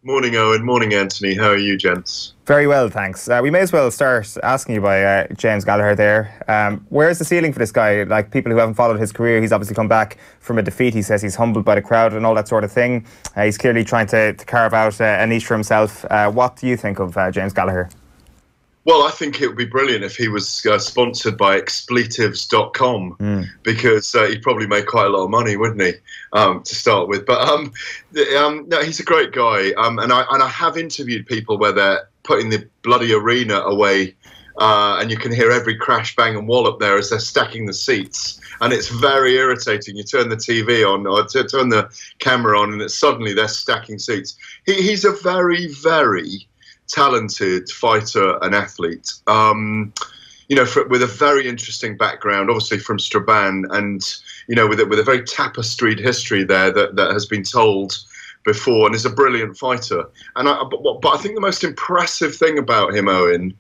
Morning, Owen. Morning, Anthony. How are you, gents? Very well, thanks. We may as well start asking you by James Gallagher there. Where's the ceiling for this guy? Like, people who haven't followed his career, he's obviously come back from a defeat. He says he's humbled by the crowd and all that sort of thing. He's clearly trying to carve out a niche for himself. What do you think of James Gallagher? Well, I think it would be brilliant if he was sponsored by expletives.com because he'd probably make quite a lot of money, wouldn't he, to start with. But no, he's a great guy. And I have interviewed people where they're putting the bloody arena away and you can hear every crash, bang and wallop there as they're stacking the seats. And it's very irritating. You turn the TV on or turn the camera on and suddenly they're stacking seats. He's a very, very talented fighter and athlete, with a very interesting background, obviously from Strabane, and with a very tapestried history there that has been told before, and is a brilliant fighter. But I think the most impressive thing about him, Owen,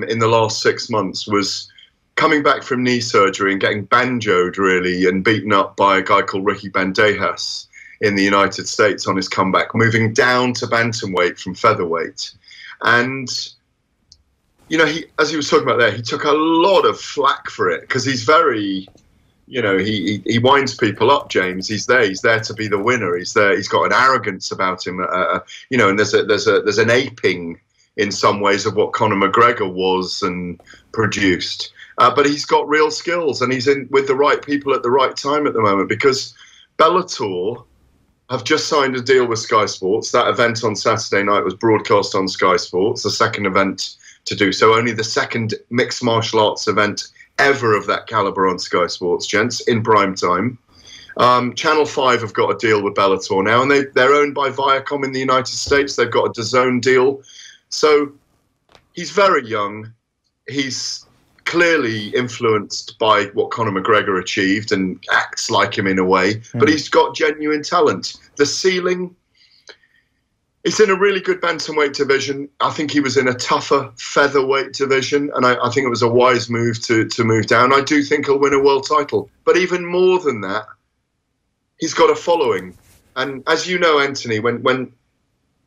in the last 6 months was coming back from knee surgery and getting banjoed really and beaten up by a guy called Ricky Bandejas in the United States on his comeback, moving down to bantamweight from featherweight. And, he, as he was talking about there, he took a lot of flack for it because he's very, he winds people up, James. He's there to be the winner. He's got an arrogance about him, and there's an aping in some ways of what Conor McGregor was and produced. But he's got real skills and he's in with the right people at the right time at the moment because Bellator have just signed a deal with Sky Sports. That event on Saturday night was broadcast on Sky Sports, the second event to do so. Only the second mixed martial arts event ever of that caliber on Sky Sports, gents, in prime time. Channel 5 have got a deal with Bellator now, and they're owned by Viacom in the United States. They've got a DAZN deal. So he's very young. He's clearly influenced by what Conor McGregor achieved and acts like him in a way, but he's got genuine talent. The ceiling, he's in a really good bantamweight division. I think he was in a tougher featherweight division, and I think it was a wise move to move down. I do think he'll win a world title, but even more than that, he's got a following. And as you know, Anthony, when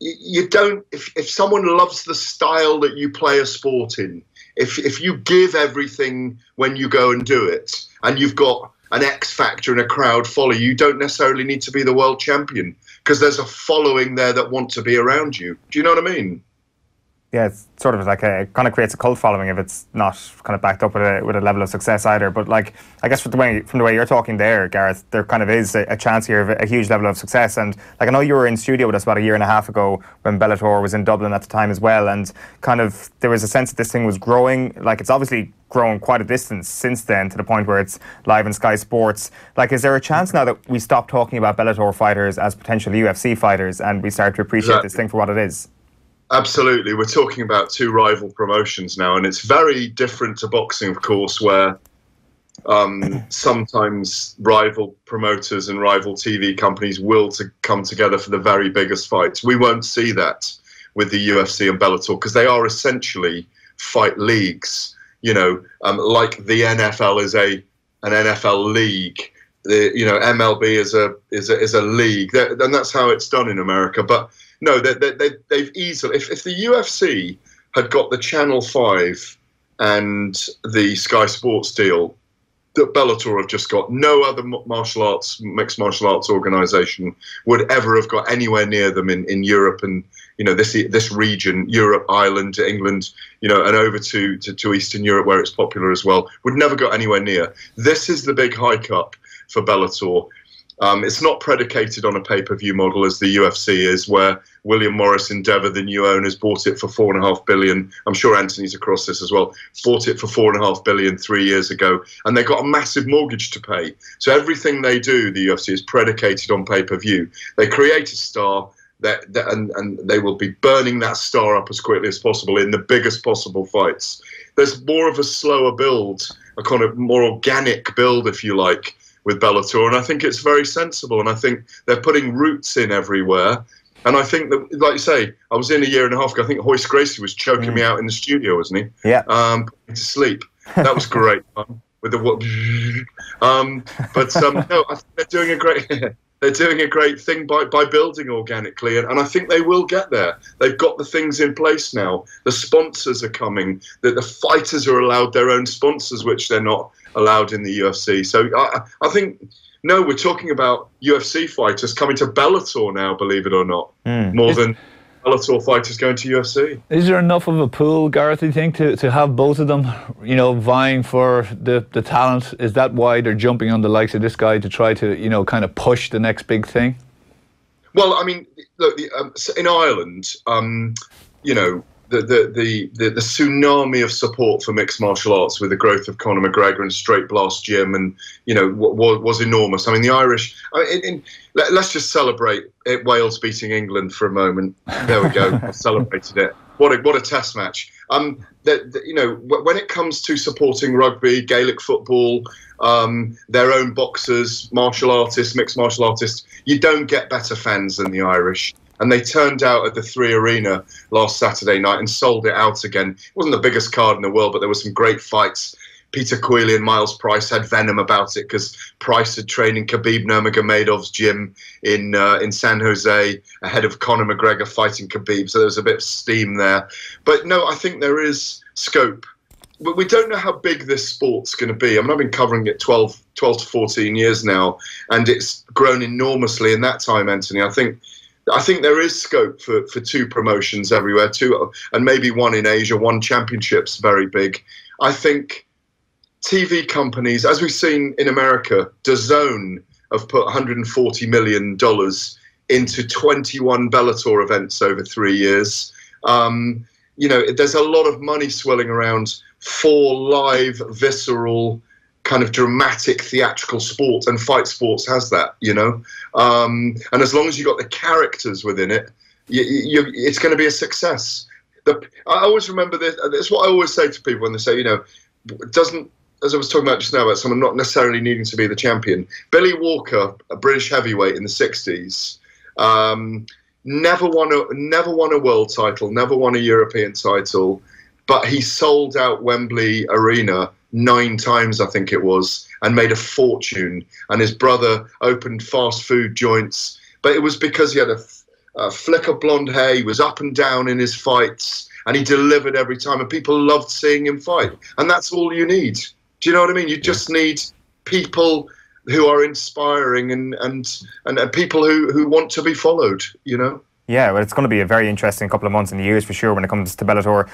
you don't, if someone loves the style that you play a sport in, if you give everything when you go and do it, and you've got an X factor and a crowd follow you, don't necessarily need to be the world champion because there's a following there that want to be around you. Do you know what I mean? Yeah, it's sort of like it kind of creates a cult following if it's not kind of backed up with a level of success either. But like, I guess from the way you're talking there, Gareth, there kind of is a chance here of a huge level of success. And like, I know you were in studio with us about a year and a half ago when Bellator was in Dublin at the time as well, and kind of there was a sense that this thing was growing. Like, it's obviously grown quite a distance since then to the point where it's live in Sky Sports. Like, is there a chance now that we stop talking about Bellator fighters as potential UFC fighters and we start to appreciate this thing for what it is? Absolutely. We're talking about two rival promotions now, and it's very different to boxing, of course, where sometimes rival promoters and rival TV companies will come together for the very biggest fights. We won't see that with the UFC and Bellator because they are essentially fight leagues. Like the NFL is an NFL league. MLB is a league, and that's how it's done in America. But no, they've easily. If the UFC had got the Channel 5 and the Sky Sports deal that Bellator have just got, no other mixed martial arts organisation would ever have got anywhere near them in Europe and this region, Europe, Ireland, England, and over to Eastern Europe where it's popular as well. Would never got anywhere near. This is the big hike up for Bellator. It's not predicated on a pay-per-view model as the UFC is, where William Morris Endeavour, the new owners, bought it for $4.5 billion. I'm sure Anthony's across this as well. Bought it for $4.5 billion 3 years ago, and they got a massive mortgage to pay. So everything they do, the UFC, is predicated on pay-per-view. They create a star, and they will be burning that star up as quickly as possible in the biggest possible fights. There's more of a slower build, a kind of more organic build, if you like, with Bellator, and I think it's very sensible, and I think they're putting roots in everywhere. And I think that, like you say, I was in a year and a half ago. I think Hoist Gracie was choking me out in the studio, wasn't he? Yeah. Putting me to sleep. That was great. With the what? No, I think they're doing a great. They're doing a great thing by building organically, and I think they will get there. They've got the things in place now. The sponsors are coming. The fighters are allowed their own sponsors, which they're not allowed in the UFC. So I think, no, we're talking about UFC fighters coming to Bellator now, believe it or not, more than Bellator fighters going to UFC. Is there enough of a pool, Gareth, do you think, to have both of them, you know, vying for the talent? Is that why they're jumping on the likes of this guy to try to, you know, kind of push the next big thing? Well, I mean, look, in Ireland, you know, the tsunami of support for mixed martial arts with the growth of Conor McGregor and Straight Blast Gym, and you know, was enormous. I mean, the Irish. Let's just celebrate Wales beating England for a moment. There we go. I celebrated it. What a test match. You know, when it comes to supporting rugby, Gaelic football, their own boxers, martial artists, mixed martial artists, you don't get better fans than the Irish. And they turned out at the 3 Arena last Saturday night and sold it out again. It wasn't the biggest card in the world, but there were some great fights. Peter Queally and Miles Price had venom about it because Price had trained in Khabib Nurmagomedov's gym in San Jose ahead of Conor McGregor fighting Khabib. So there was a bit of steam there. But no, I think there is scope. But we don't know how big this sport's going to be. I mean, I've been covering it 12 to 14 years now, and it's grown enormously in that time, Anthony. I think there is scope for 2 promotions everywhere, 2, and maybe 1 in Asia. 1 championship's very big. I think TV companies, as we've seen in America, DAZN have put $140 million into 21 Bellator events over 3 years. You know, there's a lot of money swirling around for live, visceral, kind of dramatic theatrical sport, and fight sports has that, you know. And as long as you've got the characters within it, it's going to be a success. I always remember this. It's what I always say to people when they say, you know, as I was talking about just now about someone not necessarily needing to be the champion. Billy Walker, a British heavyweight in the 60s, never won a world title, never won a European title, but he sold out Wembley Arena 9 times, I think it was, and made a fortune. And his brother opened fast food joints, but it was because he had a flick of blonde hair. He was up and down in his fights, and he delivered every time, and people loved seeing him fight. And that's all you need. Do you know what I mean? You just need people who are inspiring and people who want to be followed, you know? Yeah, well, it's going to be a very interesting couple of months and years for sure when it comes to Bellator.